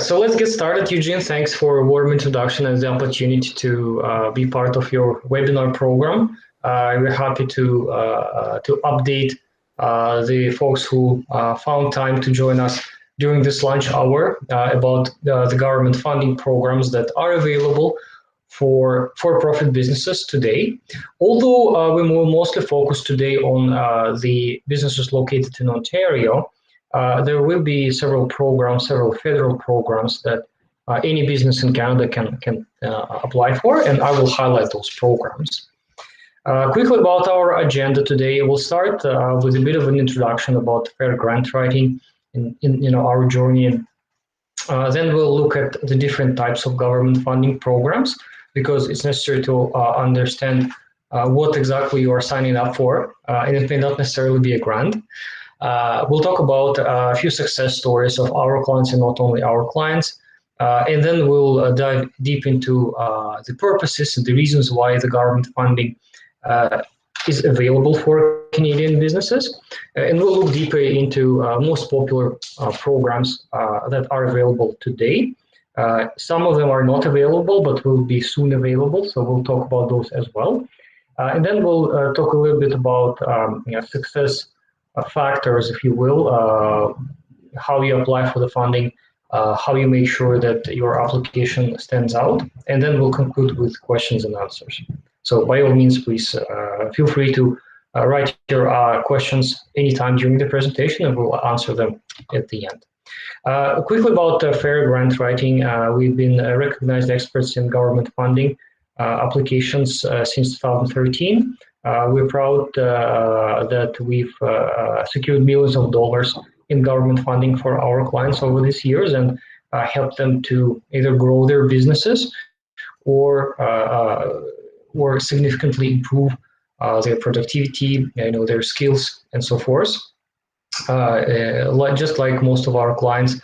So let's get started, Eugene. Thanks for a warm introduction and the opportunity to be part of your webinar program. We're happy to update the folks who found time to join us during this lunch hour about the government funding programs that are available for-profit businesses today. Although we will mostly focus today on the businesses located in Ontario, there will be several programs, several federal programs that any business in Canada can apply for, and I will highlight those programs. Quickly about our agenda today, we'll start with a bit of an introduction about fair grant writing in our journey. Then we'll look at the different types of government funding programs, because it's necessary to understand what exactly you are signing up for, and it may not necessarily be a grant. We'll talk about a few success stories of our clients and not only our clients. And then we'll dive deep into the purposes and the reasons why the government funding is available for Canadian businesses. And we'll look deeper into most popular programs that are available today. Some of them are not available, but will be soon available. So we'll talk about those as well. And then we'll talk a little bit about success factors, if you will, how you apply for the funding, how you make sure that your application stands out, and then we'll conclude with questions and answers. So by all means, please feel free to write your questions anytime during the presentation, and we'll answer them at the end. Quickly about fair grant writing, we've been recognized experts in government funding applications since 2013. We're proud that we've secured millions of dollars in government funding for our clients over these years and helped them to either grow their businesses or significantly improve their productivity, their skills, and so forth. Just like most of our clients,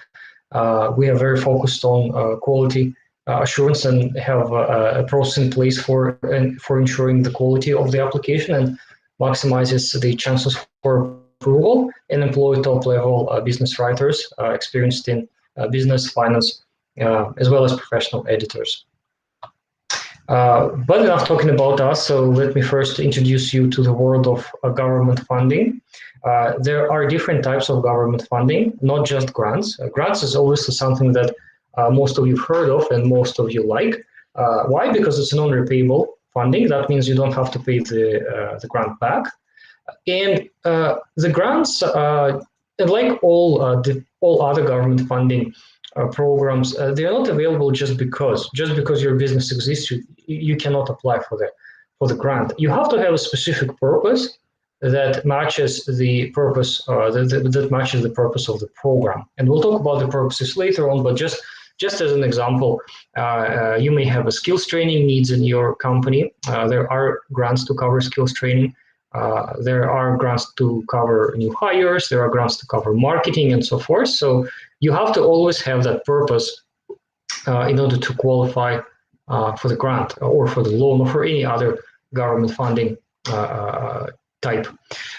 we are very focused on quality assurance and have a process in place for ensuring the quality of the application and maximizes the chances for approval, and employ top-level business writers experienced in business, finance, as well as professional editors. But enough talking about us, so let me first introduce you to the world of government funding. There are different types of government funding, not just grants. Grants is obviously something that most of you have heard of and most of you like. Why? Because it's non-repayable funding. That means you don't have to pay the grant back. And the grants, like all other government funding programs, they are not available just because your business exists. You cannot apply for the grant. You have to have a specific purpose that matches the purpose that matches the purpose of the program. And we'll talk about the purposes later on. But just as an example, you may have a skills training needs in your company. There are grants to cover skills training. There are grants to cover new hires. There are grants to cover marketing and so forth. So you have to always have that purpose in order to qualify for the grant or for the loan or for any other government funding type.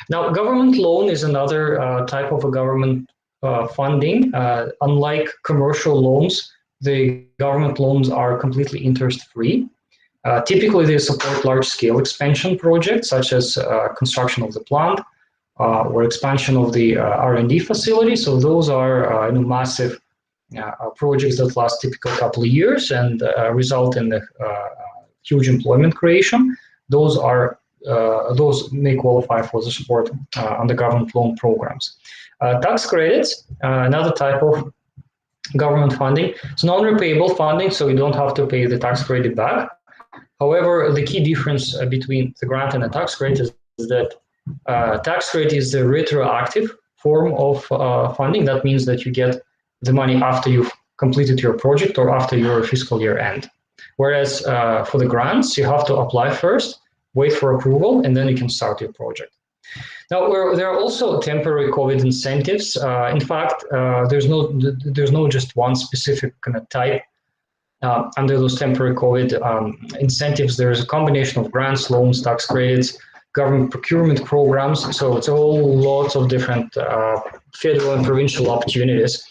Now, government loan is another type of a government funding. Unlike commercial loans, the government loans are completely interest-free. Typically, they support large-scale expansion projects, such as construction of the plant or expansion of the R&D facility. So those are massive projects that last typically a couple of years and result in the huge employment creation. Those may qualify for the support under government loan programs. Tax credits, another type of government funding. It's non-repayable funding, so you don't have to pay the tax credit back. However, the key difference between the grant and the tax credit is that tax credit is the retroactive form of funding. That means that you get the money after you've completed your project or after your fiscal year end. Whereas for the grants, you have to apply first, wait for approval, and then you can start your project. Now, there are also temporary COVID incentives. In fact, there's no just one specific kind of type. Under those temporary COVID incentives, there is a combination of grants, loans, tax credits, government procurement programs. So it's all lots of different federal and provincial opportunities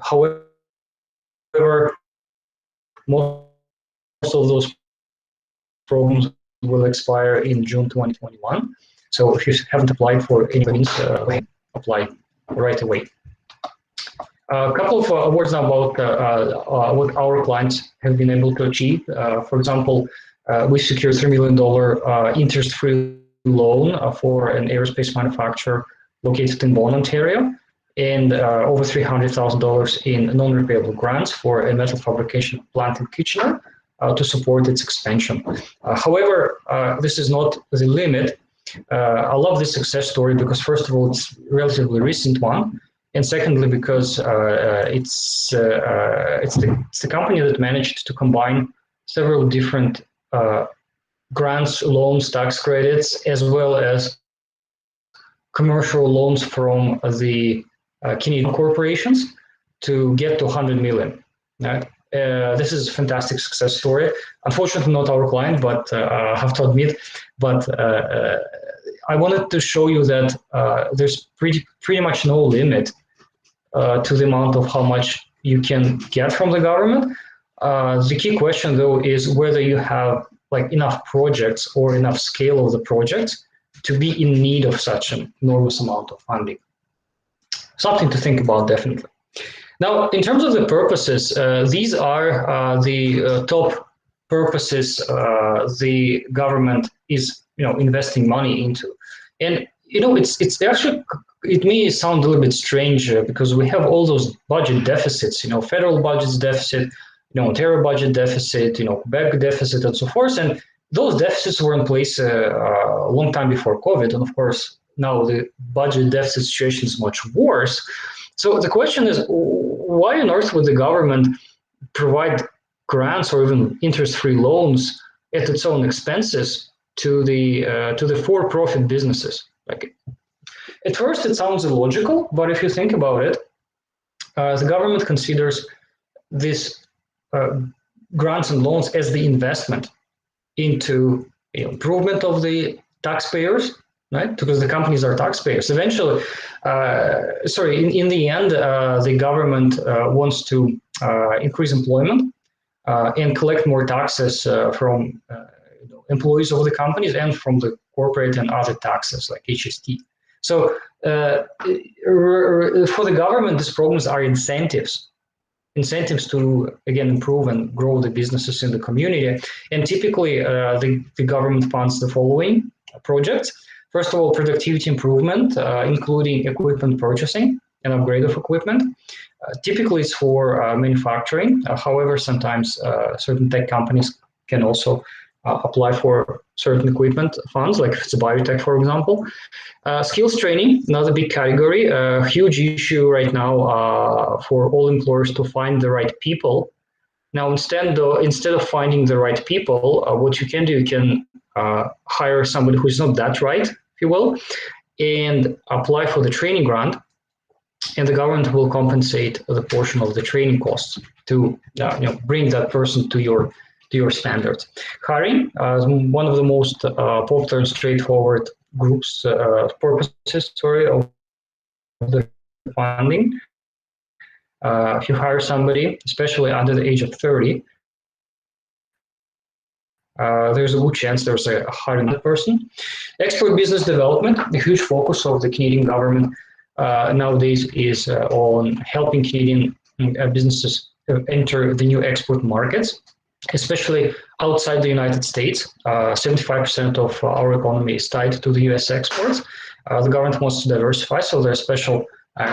However, most of those programs will expire in June 2021. So if you haven't applied for any means, apply right away. A couple of words now about what our clients have been able to achieve. For example, we secured $3 million interest-free loan for an aerospace manufacturer located in Vaughan, Ontario, and over $300,000 in non-repayable grants for a metal fabrication plant in Kitchener to support its expansion. However, this is not the limit. I love this success story because, first of all, it's a relatively recent one, and secondly, because it's the company that managed to combine several different grants, loans, tax credits, as well as commercial loans from the Canadian corporations to get to 100 million. Right? This is a fantastic success story. Unfortunately, not our client, but I have to admit. But I wanted to show you that there's pretty much no limit to the amount of how much you can get from the government. The key question, though, is whether you have like enough projects or enough scale of the projects to be in need of such an enormous amount of funding. Something to think about, definitely. Now, in terms of the purposes, these are the top purposes the government is, investing money into, and it's actually, it may sound a little bit strange because we have all those budget deficits, federal budget deficit, Ontario budget deficit, Quebec deficit, and so forth, and those deficits were in place a long time before COVID, and of course now the budget deficit situation is much worse. So the question is, why on earth would the government provide grants or even interest-free loans at its own expenses to the for-profit businesses? Like, at first, it sounds illogical, but if you think about it, the government considers this grants and loans as the investment into improvement of the taxpayers, right? Because the companies are taxpayers. Eventually, in the end, the government wants to increase employment and collect more taxes from employees of the companies and from the corporate and other taxes like HST. So for the government, these programs are incentives to, again, improve and grow the businesses in the community. And typically, the government funds the following projects. First of all, productivity improvement, including equipment purchasing and upgrade of equipment. Typically, it's for manufacturing. However, sometimes certain tech companies can also apply for certain equipment funds, like if it's a biotech, for example. Skills training, another big category, a huge issue right now for all employers to find the right people. Now, instead of finding the right people, what you can do, you can hire somebody who's not that right, if you will, and apply for the training grant, and the government will compensate the portion of the training costs to bring that person to your standards. Hiring, one of the most popular and straightforward purposes of the funding. If you hire somebody, especially under the age of 30, there's a good chance there's a hiring that person. Export business development, the huge focus of the Canadian government nowadays is on helping Canadian businesses enter the new export markets, especially outside the United States. 75% of our economy is tied to the US exports. The government wants to diversify, so there are special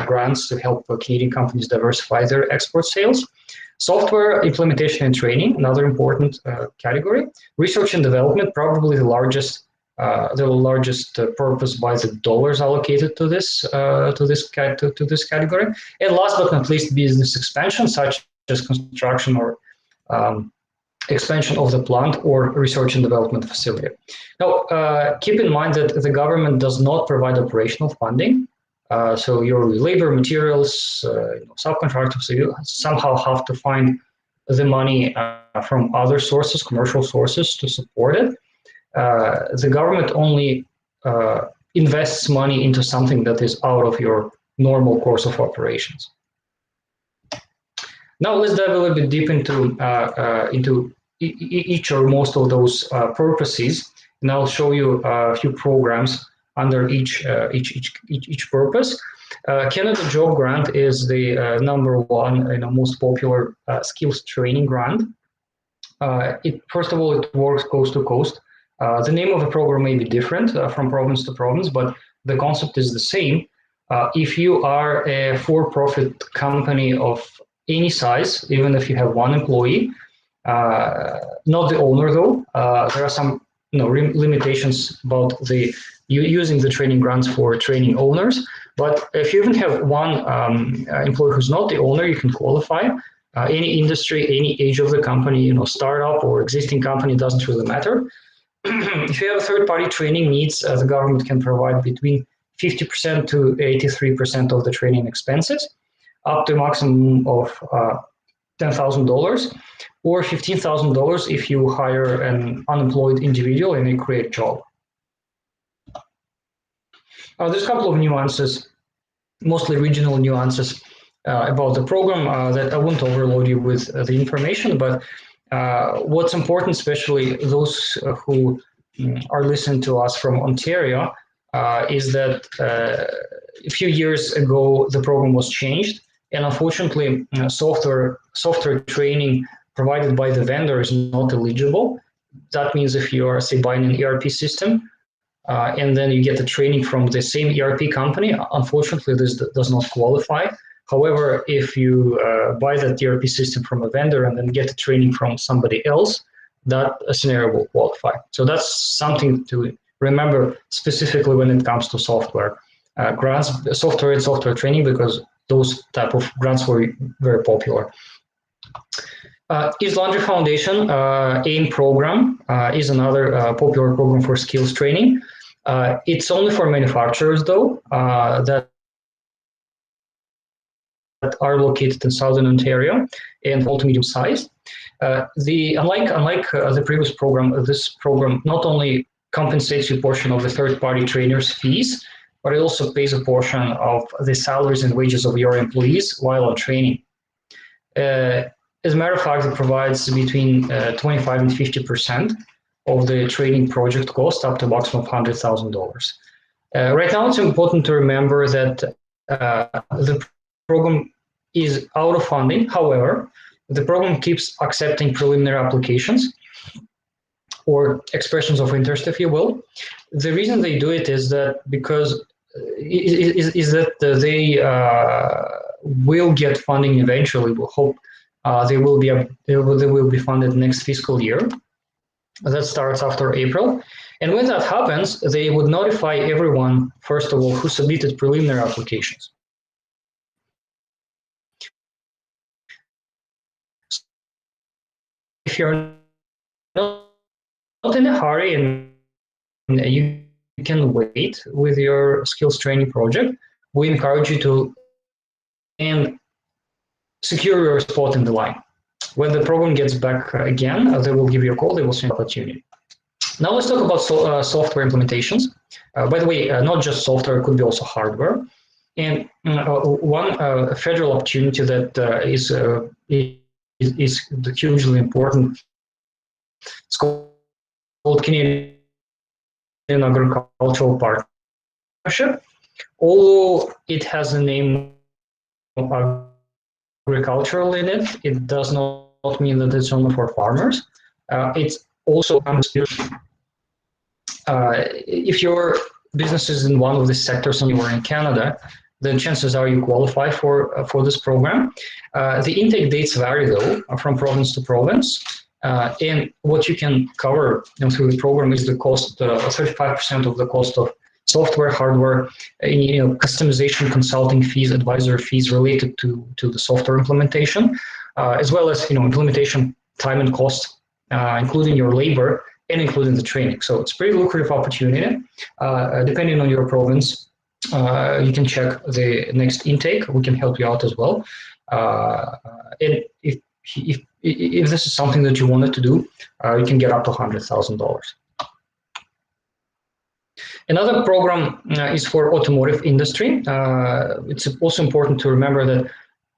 grants to help Canadian companies diversify their export sales. Software implementation and training, another important category. Research and development, probably the largest purpose by the dollars allocated to this category. And last but not least, business expansion, such as construction or expansion of the plant or research and development facility. Now, keep in mind that the government does not provide operational funding. So your labor, materials, subcontractors, so you somehow have to find the money from other sources, commercial sources, to support it. The government only invests money into something that is out of your normal course of operations. Now let's dive a little bit deep into each or most of those purposes, and I'll show you a few programs under each purpose. Canada Job Grant is the number one and most popular skills training grant. First of all, it works coast to coast. The name of the program may be different from province to province, but the concept is the same. If you are a for-profit company of any size, even if you have one employee, not the owner though, there are some limitations about using the training grants for training owners. But if you even have one employee who's not the owner, you can qualify. Any industry, any age of the company, startup or existing company, doesn't really matter. If you have third-party training needs, the government can provide between 50% to 83% of the training expenses, up to a maximum of $10,000, or $15,000 if you hire an unemployed individual and they create a job. There's a couple of nuances, mostly regional nuances about the program that I won't overload you with the information, but what's important, especially those who are listening to us from Ontario, is that a few years ago the program was changed, and unfortunately software training provided by the vendor is not eligible. That means if you are, say, buying an ERP system and then you get the training from the same ERP company, unfortunately this does not qualify. However, if you buy that ERP system from a vendor and then get the training from somebody else, that scenario will qualify. So that's something to remember specifically when it comes to software grants, software and software training, because those type of grants were very popular. Yves Landry Foundation AIME program is another popular program for skills training. It's only for manufacturers though, that are located in Southern Ontario and small to medium size. Unlike the previous program, this program not only compensates you a portion of the third-party trainers' fees, but it also pays a portion of the salaries and wages of your employees while on training. As a matter of fact, it provides between 25 and 50% of the training project cost, up to a maximum of $100,000. Right now, it's important to remember that the program is out of funding. However, the program keeps accepting preliminary applications or expressions of interest, if you will. The reason they do it is that because they will get funding eventually. We hope they will be funded next fiscal year. That starts after April. And when that happens, they would notify everyone, first of all, who submitted preliminary applications. If you're not in a hurry and you can wait with your skills training project, we encourage you to and secure your spot in the line. When the program gets back again, they will give you a call, they will send an opportunity. Now let's talk about software implementations. By the way, not just software, it could be also hardware. And one federal opportunity that is hugely important, it's called Canadian Agricultural Partnership. Although it has a name of agricultural in it, it does not mean that it's only for farmers. It's also if your business is in one of the sectors and you are in Canada, then chances are you qualify for this program. The intake dates vary though from province to province, and what you can cover through the program is the cost, 35% of the cost of software, hardware, customization, consulting fees, advisory fees related to the software implementation, as well as implementation time and cost, including your labor and including the training. So it's a pretty lucrative opportunity. Depending on your province, you can check the next intake. We can help you out as well. And if this is something that you wanted to do, you can get up to $100,000. Another program is for automotive industry. It's also important to remember that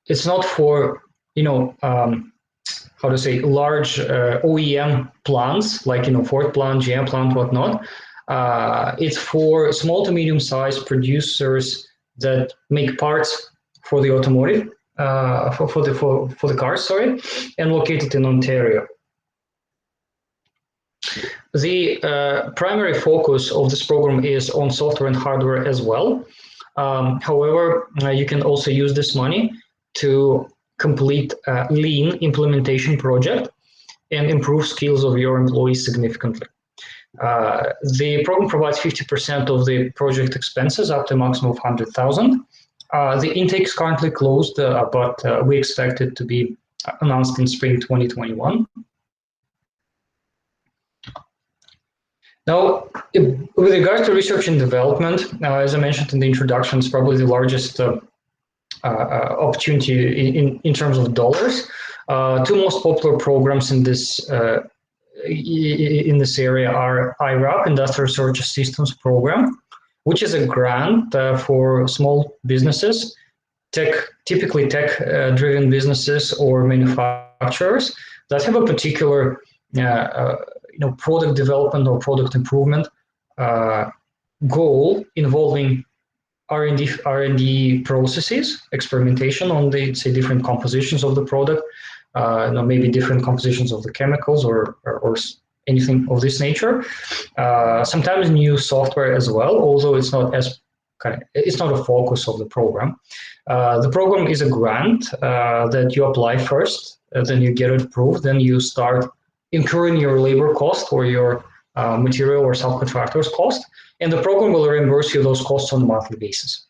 it's not for how to say, large OEM plants, like, Ford plant, GM plant, whatnot. It's for small to medium-sized producers that make parts for the automotive, for the cars, sorry, and located in Ontario. The primary focus of this program is on software and hardware as well. However, you can also use this money to complete a lean implementation project and improve skills of your employees significantly. The program provides 50% of the project expenses up to a maximum of 100,000. The intake is currently closed, but we expect it to be announced in spring 2021. Now, with regards to research and development, as I mentioned in the introduction, it's probably the largest opportunity in terms of dollars. Two most popular programs in this area are IRAP, Industrial Research Assistance Program, which is a grant for small businesses, typically tech-driven businesses or manufacturers that have a particular product development or product improvement goal involving R&D processes, experimentation on the, say, different compositions of the product, maybe different compositions of the chemicals or anything of this nature. Sometimes new software as well, although it's not it's not a focus of the program. The program is a grant that you apply first, then you get it approved, then you start incurring your labor cost or your material or subcontractors cost, and the program will reimburse you those costs on a monthly basis.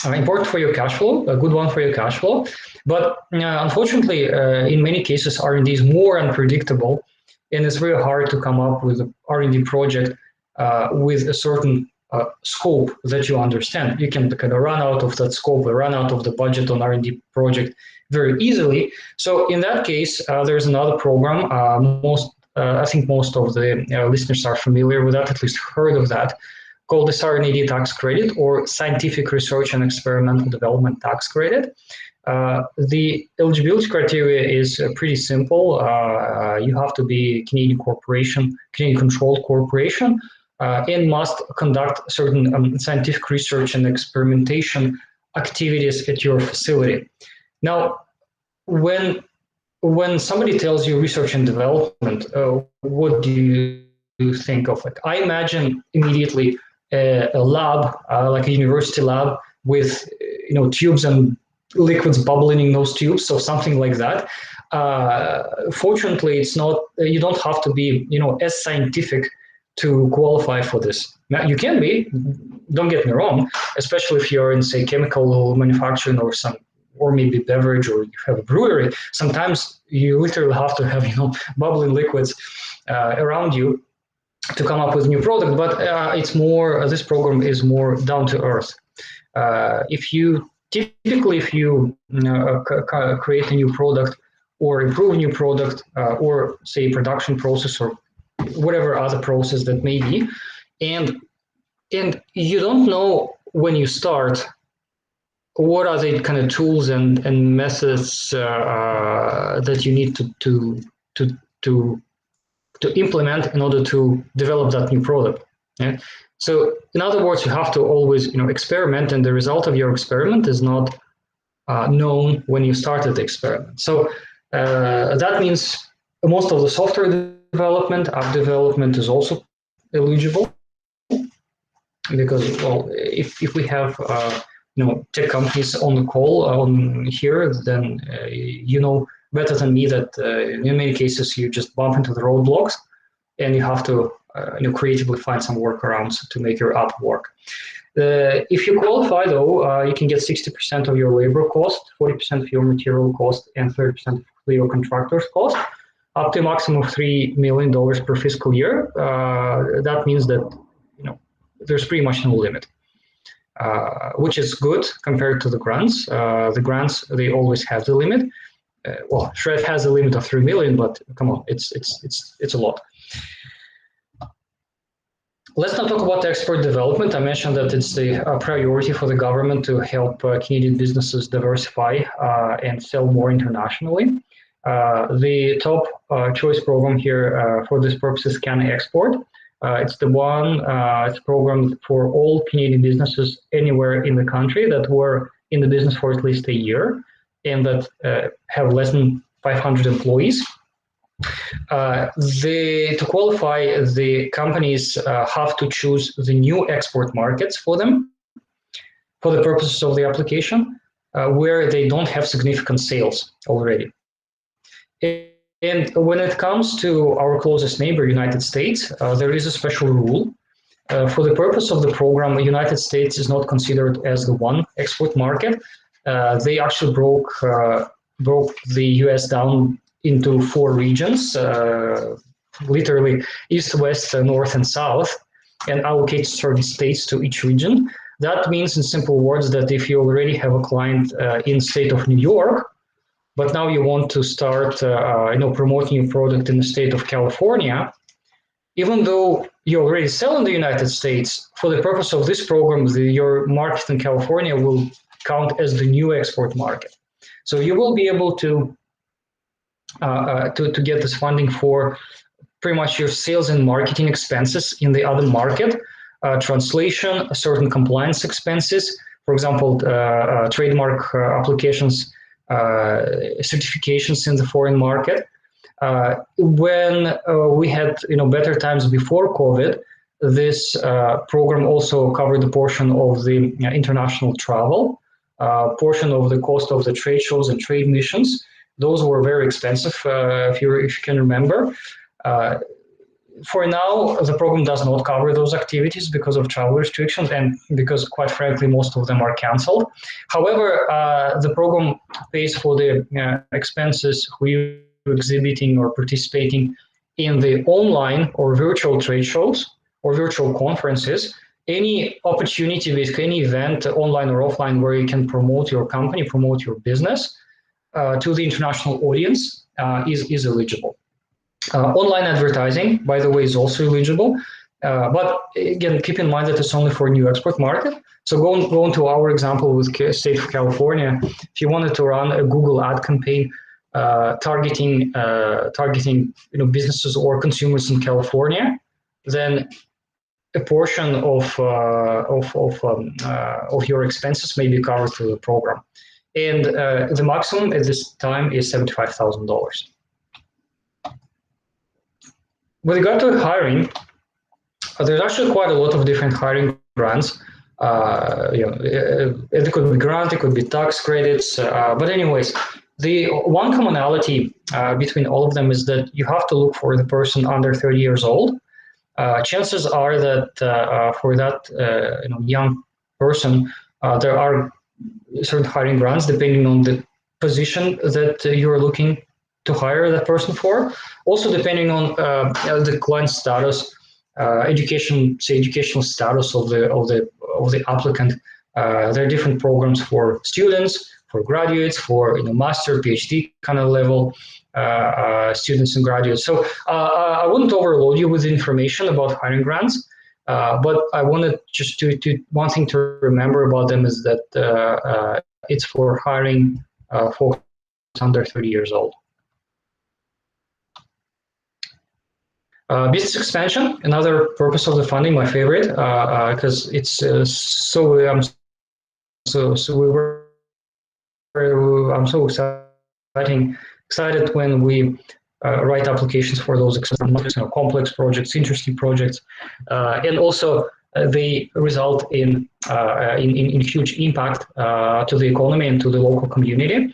Important for your cash flow, a good one for your cash flow, but unfortunately, in many cases, R&D is more unpredictable, and it's very hard to come up with an R&D project with a certain scope that you understand. You can kind of run out of that scope or run out of the budget on R&D project very easily. So in that case, there's another program. I think most of the listeners are familiar with that, at least heard of that, called the SR&ED Tax Credit, or Scientific Research and Experimental Development Tax Credit. The eligibility criteria is pretty simple. You have to be a Canadian corporation, Canadian controlled corporation, and must conduct certain scientific research and experimentation activities at your facility. Now, when somebody tells you research and development, what do you think of it? I imagine immediately a lab, like a university lab, with tubes and liquids bubbling in those tubes, so something like that. Fortunately, it's not. You don't have to be as scientific to qualify for this. Now, you can be. Don't get me wrong, especially if you're in, say, chemical manufacturing or maybe beverage, or you have a brewery. Sometimes you literally have to have bubbling liquids around you to come up with a new product. But it's more. This program is more down to earth. If you create a new product or improve a new product, or say production process or whatever other process that may be, and you don't know when you start what are the kind of tools and methods that you need to implement in order to develop that new product. Yeah? So in other words, you have to always experiment, and the result of your experiment is not known when you started the experiment. So that means most of the software development, app development is also eligible, because, well, if we have tech companies on the call on here, then better than me that in many cases you just bump into the roadblocks, and you have to creatively find some workarounds to make your app work. If you qualify, though, you can get 60% of your labor cost, 40% of your material cost, and 30% of your contractor's cost, up to a maximum of $3 million per fiscal year. That means that there's pretty much no limit, which is good compared to the grants. The grants, they always have the limit. Well, SR&ED has a limit of 3 million, but come on, it's a lot. Let's now talk about export development. I mentioned that it's the priority for the government to help Canadian businesses diversify and sell more internationally. The top choice program here for this purpose is CanExport. It's the one, it's a program for all Canadian businesses anywhere in the country that were in the business for at least a year and that have less than 500 employees. To qualify, the companies have to choose the new export markets for them for the purposes of the application, where they don't have significant sales already. And when it comes to our closest neighbor, United States, there is a special rule. For the purpose of the program, the United States is not considered as the one export market. They actually broke the US down into 4 regions, literally east, west, north, and south, and allocate certain states to each region. That means, in simple words, that if you already have a client in state of New York, but now you want to start promoting your product in the state of California, even though you already sell in the United States, for the purpose of this program, your market in California will count as the new export market. So you will be able to get this funding for pretty much your sales and marketing expenses in the other market, translation, certain compliance expenses, for example, trademark applications, certifications in the foreign market. When we had better times before COVID, this program also covered a portion of the international travel, portion of the cost of the trade shows and trade missions. Those were very expensive, if you can remember. For now, the program does not cover those activities because of travel restrictions and because, quite frankly, most of them are canceled. However, the program pays for the expenses who are exhibiting or participating in the online or virtual trade shows or virtual conferences. Any opportunity with any event, online or offline, where you can promote your company, promote your business to the international audience is eligible. Online advertising, by the way, is also eligible. But again, keep in mind that it's only for a new export market. So going to our example with the state of California, if you wanted to run a Google ad campaign targeting businesses or consumers in California, then a portion of your expenses may be covered through the program. And the maximum at this time is $75,000. With regard to hiring, there's actually quite a lot of different hiring grants. It could be grant, it could be tax credits. But anyways, the one commonality between all of them is that you have to look for the person under 30 years old. Chances are that for that young person, there are certain hiring grants depending on the position that you're looking to hire that person for. Also, depending on the client status, educational status of the applicant. There are different programs for students, for graduates, for master, PhD kind of level students and graduates. So I wouldn't overload you with information about hiring grants, but I wanted just to one thing to remember about them is that it's for hiring folks under 30 years old. Business expansion, another purpose of the funding, my favorite, because it's I'm so excited when we write applications for those complex projects, interesting projects, and also they result in huge impact to the economy and to the local community.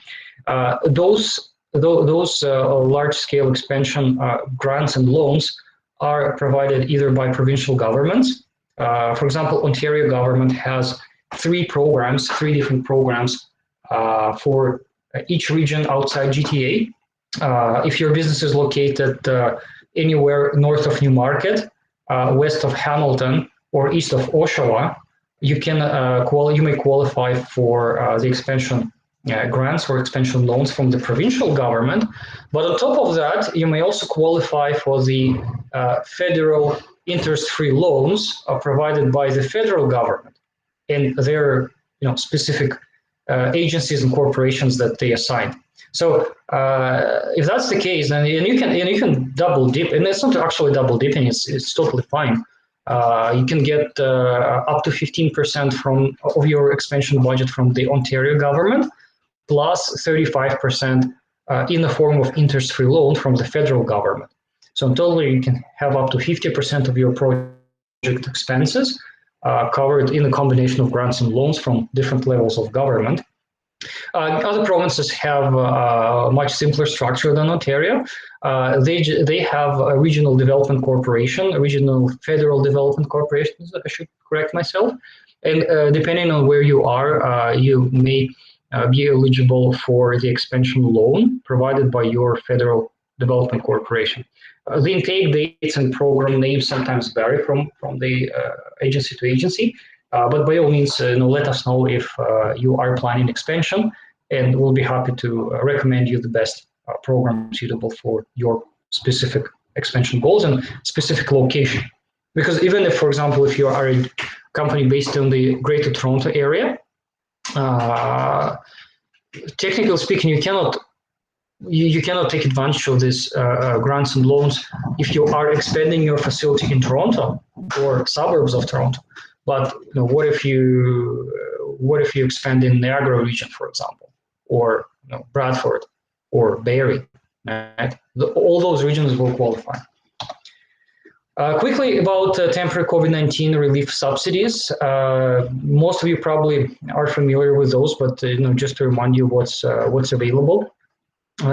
Those large-scale expansion grants and loans are provided either by provincial governments. For example, Ontario government has three different programs for each region outside GTA. If your business is located anywhere north of Newmarket, west of Hamilton, or east of Oshawa, you may qualify for the expansion grants or expansion loans from the provincial government. But on top of that, you may also qualify for the federal interest-free loans provided by the federal government and their specific agencies and corporations that they assign. So if that's the case, then you can double dip, and it's not actually double dipping; it's totally fine. You can get up to 15% of your expansion budget from the Ontario government, plus 35% in the form of interest-free loan from the federal government. So in total, you can have up to 50% of your project expenses covered in a combination of grants and loans from different levels of government. Other provinces have a much simpler structure than Ontario. They have a regional development corporation, a regional federal development corporation, I should correct myself. And depending on where you are, you may be eligible for the expansion loan provided by your federal development corporation. The intake dates and program names sometimes vary from the agency to agency, but by all means, let us know if you are planning expansion, and we'll be happy to recommend you the best program suitable for your specific expansion goals and specific location. Because even if, for example, if you are a company based in the Greater Toronto area, technically speaking, you cannot take advantage of these grants and loans if you are expanding your facility in Toronto or suburbs of Toronto. But what if you expand in Niagara region, for example, or Bradford or Barrie? Right? All those regions will qualify. Quickly about temporary COVID-19 relief subsidies. Most of you probably are familiar with those, but just to remind you what's available.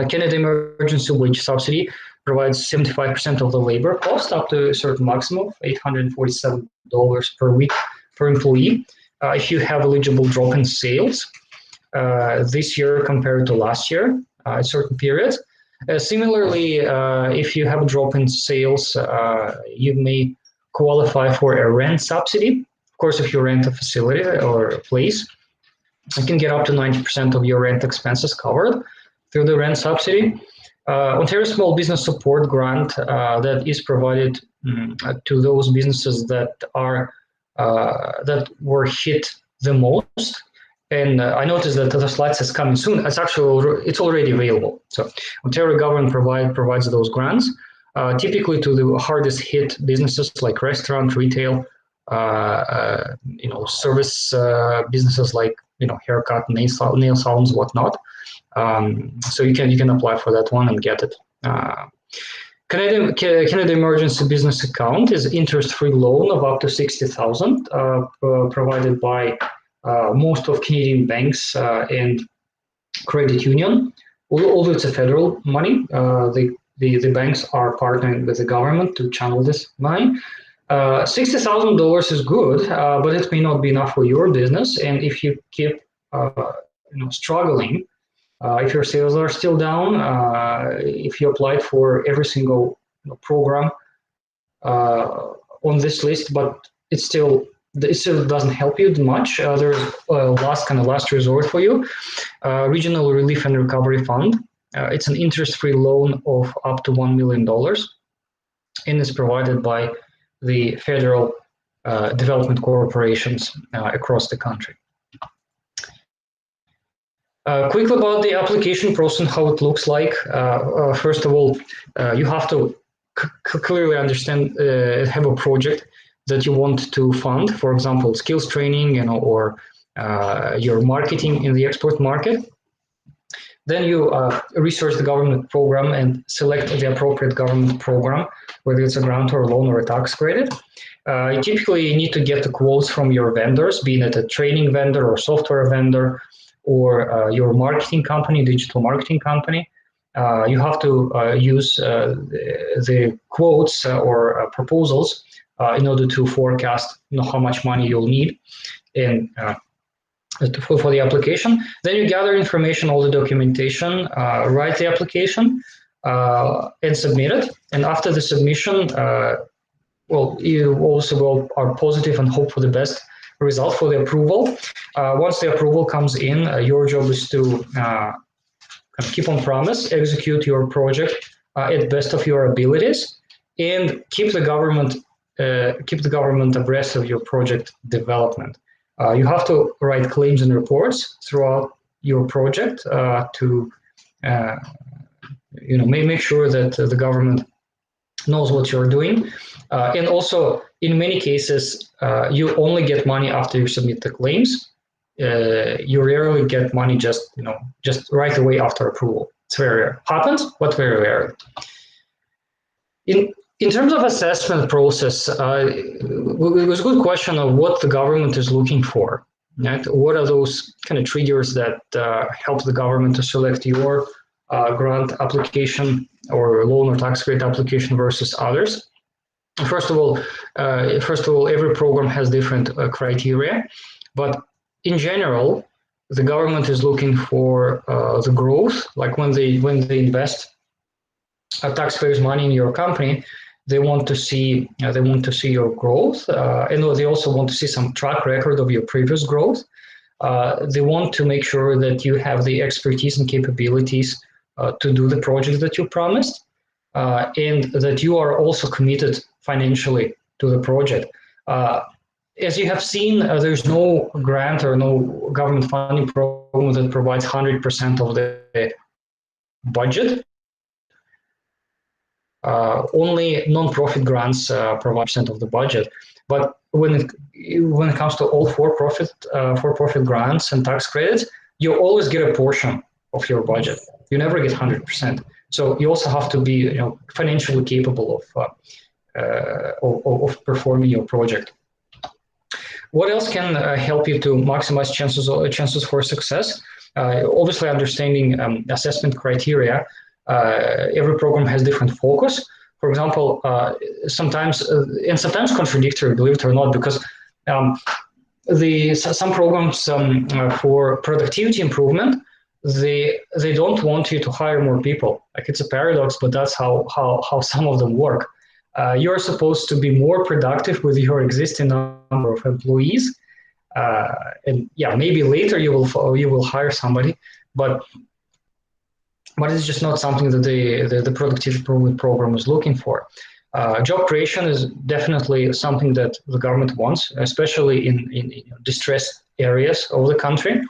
Canada Emergency Wage Subsidy provides 75% of the labor cost up to a certain maximum of $847 per week per employee. If you have eligible drop in sales this year compared to last year at certain periods. Similarly, if you have a drop in sales, you may qualify for a rent subsidy. Of course, if you rent a facility or a place, you can get up to 90% of your rent expenses covered through the rent subsidy. Ontario Small Business Support Grant that is provided to those businesses that were hit the most. And I noticed that the slides is coming soon. It's already available. So Ontario government provides those grants, typically to the hardest hit businesses like restaurant, retail, service businesses like haircut, nail salons, whatnot. So you can apply for that one and get it. Canada Emergency Business Account is interest-free loan of up to $60,000 provided by most of Canadian banks and credit union. Although it's a federal money, the banks are partnering with the government to channel this money. $60,000 is good, but it may not be enough for your business. And if you keep struggling, if your sales are still down, if you applied for every single program on this list, but it still doesn't help you much, there's a last resort for you. Regional Relief and Recovery Fund. It's an interest-free loan of up to $1 million, and is provided by the federal development corporations across the country. Quickly about the application process and how it looks like. First of all, you have to clearly understand, have a project that you want to fund, for example, skills training, or your marketing in the export market. Then you research the government program and select the appropriate government program, whether it's a grant or a loan or a tax credit. You typically need to get the quotes from your vendors, be it a training vendor or software vendor, or your marketing company, digital marketing company. You have to use the quotes or proposals in order to forecast how much money you'll need and for the application. Then you gather information, all the documentation, write the application, and submit it. And after the submission, you also are positive and hope for the best result for the approval. Once the approval comes in, your job is to keep on promise, execute your project at best of your abilities, and keep the government abreast of your project development. You have to write claims and reports throughout your project to make sure that the government knows what you're doing. And also, in many cases, you only get money after you submit the claims. You rarely get money just right away after approval. It's very rare. Happens, but very rare. In terms of assessment process, it was a good question of what the government is looking for. Right? What are those kind of triggers that help the government to select your grant application or loan or tax credit application versus others? First of all, every program has different criteria, but in general, the government is looking for the growth. Like when they invest taxpayers' money in your company, they want to see your growth, and they also want to see some track record of your previous growth. They want to make sure that you have the expertise and capabilities to do the project that you promised, and that you are also committed financially to the project. As you have seen, there's no grant or no government funding program that provides 100% of the budget. Only non-profit grants provide percent of the budget. But when it comes to all for-profit grants and tax credits, you always get a portion of your budget. You never get 100%. So you also have to be financially capable of performing your project. What else can help you to maximize chances for success? Obviously, understanding assessment criteria. Every program has different focus. For example, sometimes contradictory, believe it or not, because some programs for productivity improvement, they don't want you to hire more people. Like, it's a paradox, but that's how some of them work. You're supposed to be more productive with your existing number of employees, and yeah, maybe later you will hire somebody, but it's just not something that the productivity improvement program is looking for. Job creation is definitely something that the government wants, especially in distressed areas of the country.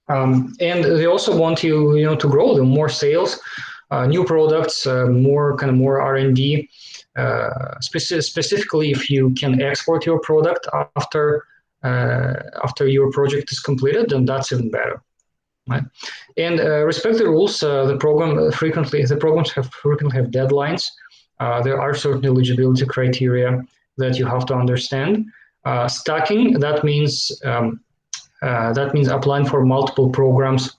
And they also want you to grow them, more sales, new products, more R&D. Specifically, if you can export your product after your project is completed, then that's even better. Right? And respect the rules. The programs frequently have deadlines. There are certain eligibility criteria that you have to understand. Stacking, that means applying for multiple programs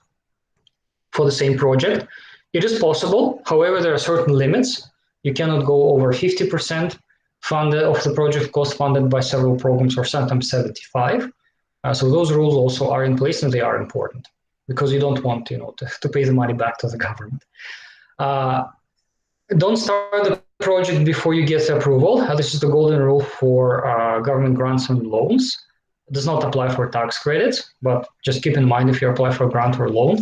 for the same project. It is possible. However, there are certain limits. You cannot go over 50% funded of the project cost funded by several programs, or sometimes 75. So those rules also are in place, and they are important, because you don't want to pay the money back to the government. Don't start the project before you get approval. This is the golden rule for government grants and loans. It does not apply for tax credits, but just keep in mind, if you apply for a grant or loan,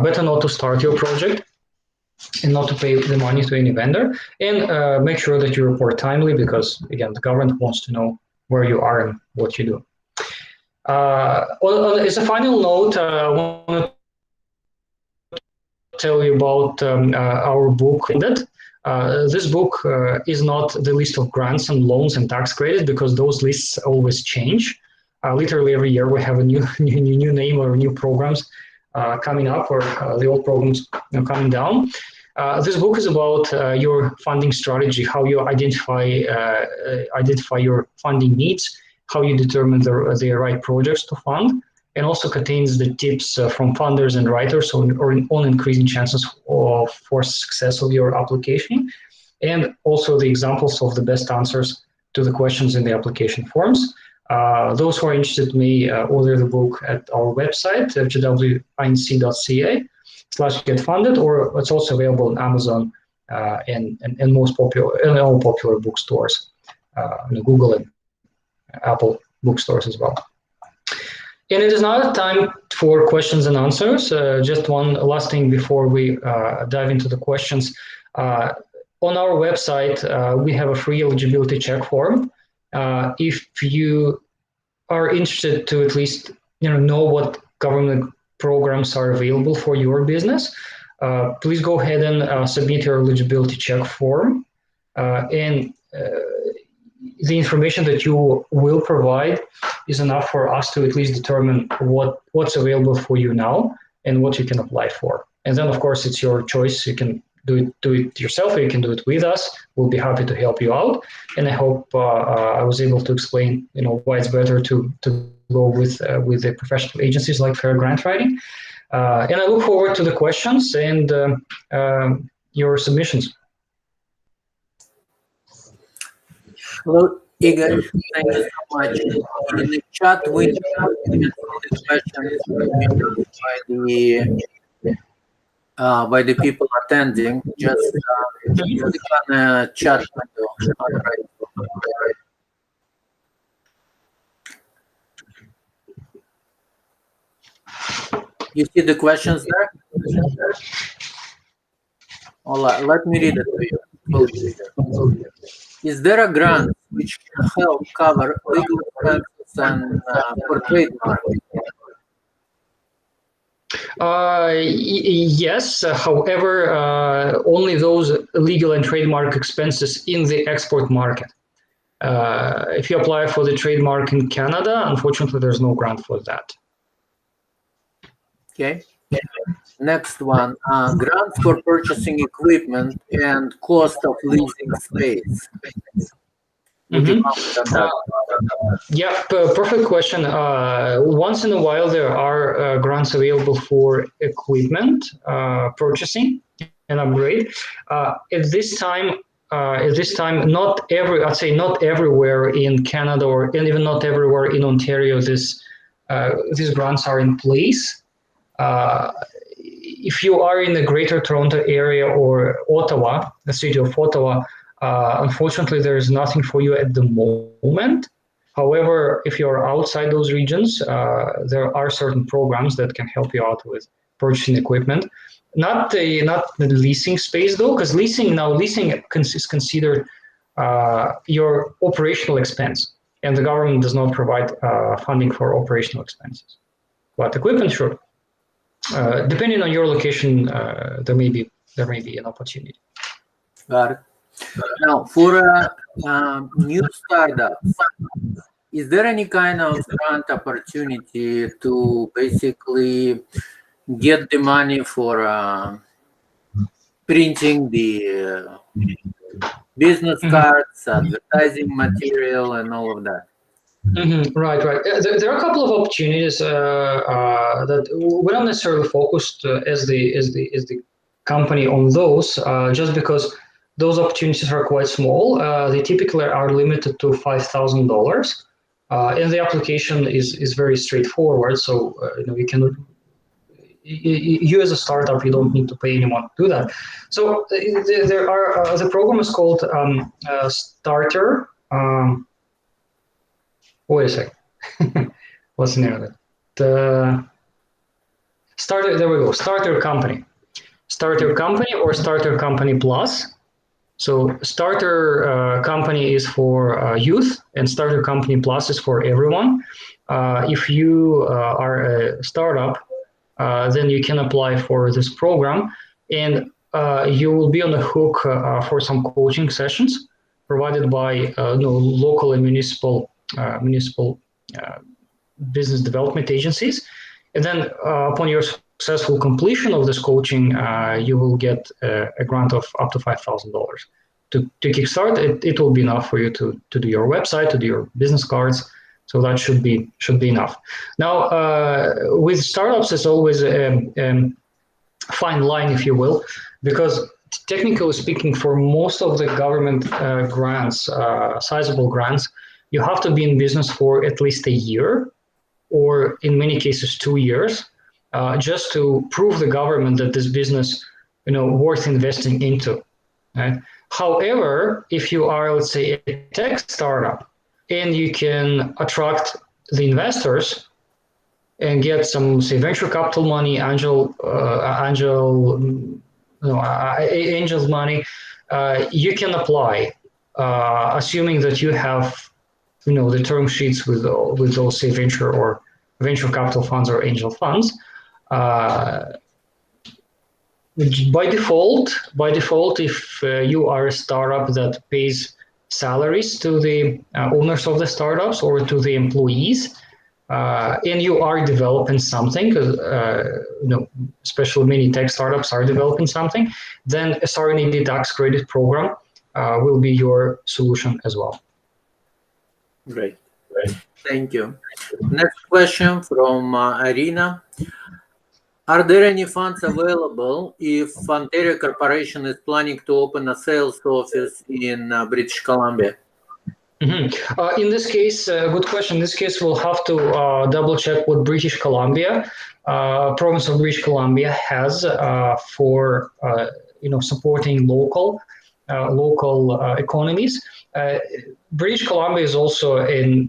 better not to start your project and not to pay the money to any vendor. And make sure that you report timely, because again, the government wants to know where you are and what you do. As a final note, I want to tell you about our book. This book is not the list of grants and loans and tax credits, because those lists always change. Literally every year we have a new name or new programs coming up, or the old programs coming down. This book is about your funding strategy, how you identify your funding needs, how you determine the right projects to fund, and also contains the tips from funders and writers on increasing chances for success of your application, and also the examples of the best answers to the questions in the application forms. Those who are interested may order the book at our website, fgwinc.ca/getfunded, or it's also available on Amazon and all popular bookstores, Google and Apple bookstores as well. And it is now time for questions and answers. Just one last thing before we dive into the questions. On our website, we have a free eligibility check form. If you are interested to at least know what government programs are available for your business, please go ahead and submit your eligibility check form. And the information that you will provide is enough for us to at least determine what's available for you now and what you can apply for. And then, of course, it's your choice. You can do it yourself, or you can do it with us. We'll be happy to help you out. And I hope I was able to explain, why it's better to go with the professional agencies like Fair Grant Writing. And I look forward to the questions and your submissions. Hello, Igor. Thank you so much. In the chat window, you can see the questions by the people attending. Just click on the chat window. You see the questions there? Let me read it to you. Is there a grant which can help cover legal expenses and for trademark? Yes, however, only those legal and trademark expenses in the export market. If you apply for the trademark in Canada, unfortunately, there's no grant for that. Okay. Next one, grants for purchasing equipment and cost of leasing space. Would you comment on that? Yeah, perfect question. Once in a while, there are grants available for equipment purchasing and upgrade. At this time, not everywhere in Canada and even not everywhere in Ontario, these grants are in place. If you are in the Greater Toronto area or Ottawa, the city of Ottawa, unfortunately, there is nothing for you at the moment. However, if you're outside those regions, there are certain programs that can help you out with purchasing equipment. Not the leasing space though, because leasing is considered your operational expense, and the government does not provide funding for operational expenses. But equipment, sure. Depending on your location, there may be an opportunity. Got it. Now, for new startups, is there any kind of grant opportunity to basically get the money for printing the business cards, advertising material, and all of that? Right. There are a couple of opportunities that we're not necessarily focused as the company on those, just because those opportunities are quite small. They typically are limited to $5,000, and the application is very straightforward. So you as a startup, you don't need to pay anyone to do that. So there are the program is called Starter. Wait a second. What's the name of it? The Starter. There we go. Starter Company. Starter Company or Starter Company Plus. So Starter Company is for youth, and Starter Company Plus is for everyone. If you are a startup, then you can apply for this program, and you will be on the hook for some coaching sessions provided by local and municipal business development agencies. And then upon your successful completion of this coaching, you will get a grant of up to $5,000. To kickstart, it will be enough for you to do your website, to do your business cards. So that should be enough. Now, with startups, it's always a fine line, if you will, because technically speaking, for most of the government grants, sizable grants, you have to be in business for at least a year, or in many cases 2 years, just to prove the government that this business, worth investing into. Right? However, if you are, let's say, a tech startup, and you can attract the investors and get some, say, venture capital money, angels money, you can apply, assuming that you have, the term sheets with those, say, venture capital funds or angel funds. By default, if you are a startup that pays salaries to the owners of the startups or to the employees, and you are developing something, especially many tech startups are developing something, then SR&ED Tax Credit program will be your solution as well. Great. Thank you. Next question from Irina. Are there any funds available if Ontario Corporation is planning to open a sales office in British Columbia? Mm-hmm. In this case, good question. In this case, we'll have to double check what British Columbia, province of British Columbia, has for supporting local economies. British Columbia is also a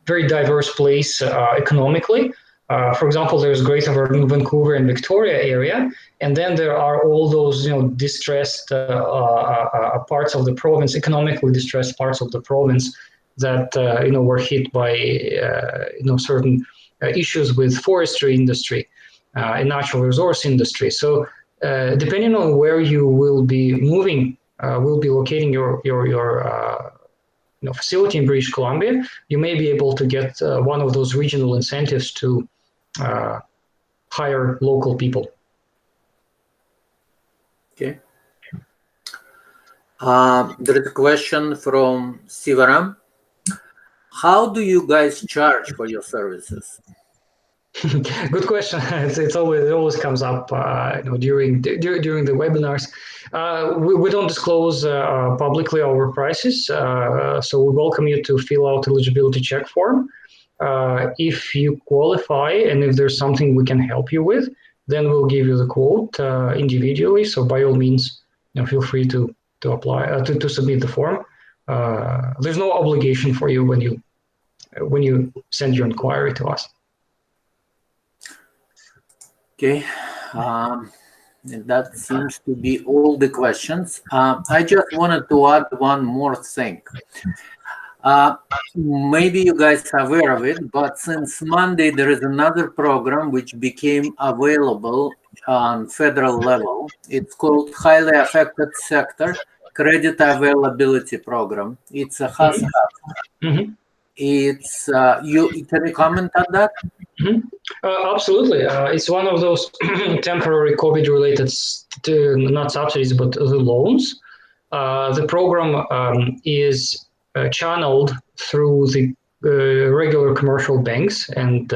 very diverse place economically. For example, there's Greater Vancouver and Victoria area, and then there are all those distressed parts of the province, economically distressed parts of the province that were hit by certain issues with forestry industry and natural resource industry. So depending on where you will be moving, will be locating your facility in British Columbia, you may be able to get one of those regional incentives to hire local people. Okay. There is a question from Sivaram. How do you guys charge for your services? Good question. It always comes up during the webinars. We don't disclose publicly our prices, so we welcome you to fill out eligibility check form. If you qualify and if there's something we can help you with, then we'll give you the quote individually. So by all means, feel free to apply to submit the form. There's no obligation for you when you send your inquiry to us. Okay, that seems to be all the questions. I just wanted to add one more thing. Maybe you guys are aware of it, but since Monday, there is another program which became available on federal level. It's called Highly Affected Sector Credit Availability Program. It's a HASCAP. Mm-hmm. It's can you comment on that? Mm-hmm. Absolutely. It's one of those temporary COVID-related, not subsidies, but the loans. The program is channeled through the regular commercial banks and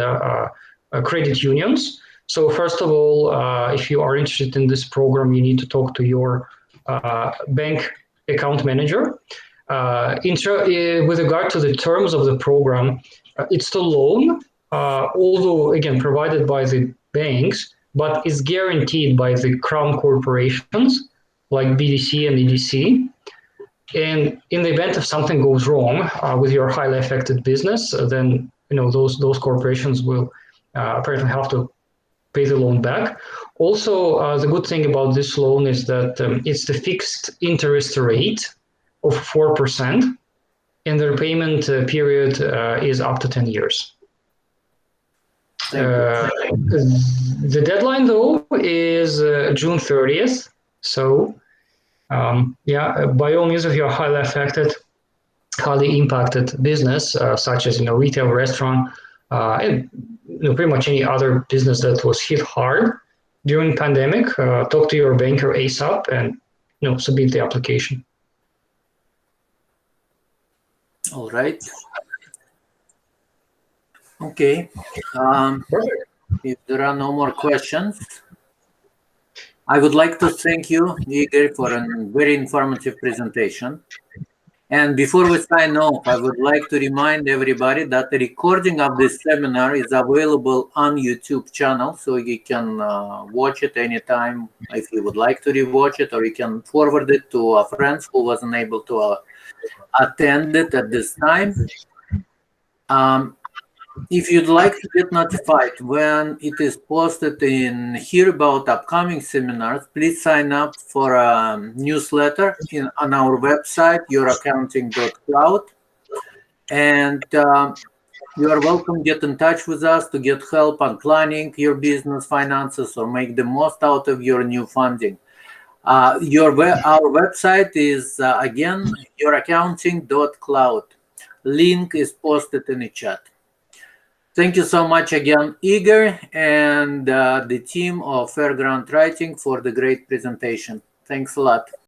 credit unions. So first of all, if you are interested in this program, you need to talk to your bank account manager. With regard to the terms of the program, it's a loan, although again provided by the banks, but is guaranteed by the crown corporations like BDC and EDC. And in the event if something goes wrong with your highly affected business, then those corporations will apparently have to pay the loan back. Also, the good thing about this loan is that it's the fixed interest rate of 4%, and the repayment period is up to 10 years. The deadline, though, is June 30th. So, by all means, if you're highly affected, highly impacted business, such as retail, restaurant, and pretty much any other business that was hit hard during pandemic, talk to your banker ASAP and submit the application. All right. Okay. If there are no more questions, I would like to thank you, Igor, for a very informative presentation. And before we sign off, I would like to remind everybody that the recording of this seminar is available on YouTube channel, so you can watch it anytime if you would like to rewatch it, or you can forward it to a friend who wasn't able to attend it at this time. if you'd like to get notified when it is posted and hear about upcoming seminars, please sign up for a newsletter on our website, youraccounting.cloud. And you are welcome to get in touch with us to get help on planning your business finances or make the most out of your new funding. Our website is, again, youraccounting.cloud. Link is posted in the chat. Thank you so much again, Igor, and the team of Fair Grant Writing for the great presentation. Thanks a lot.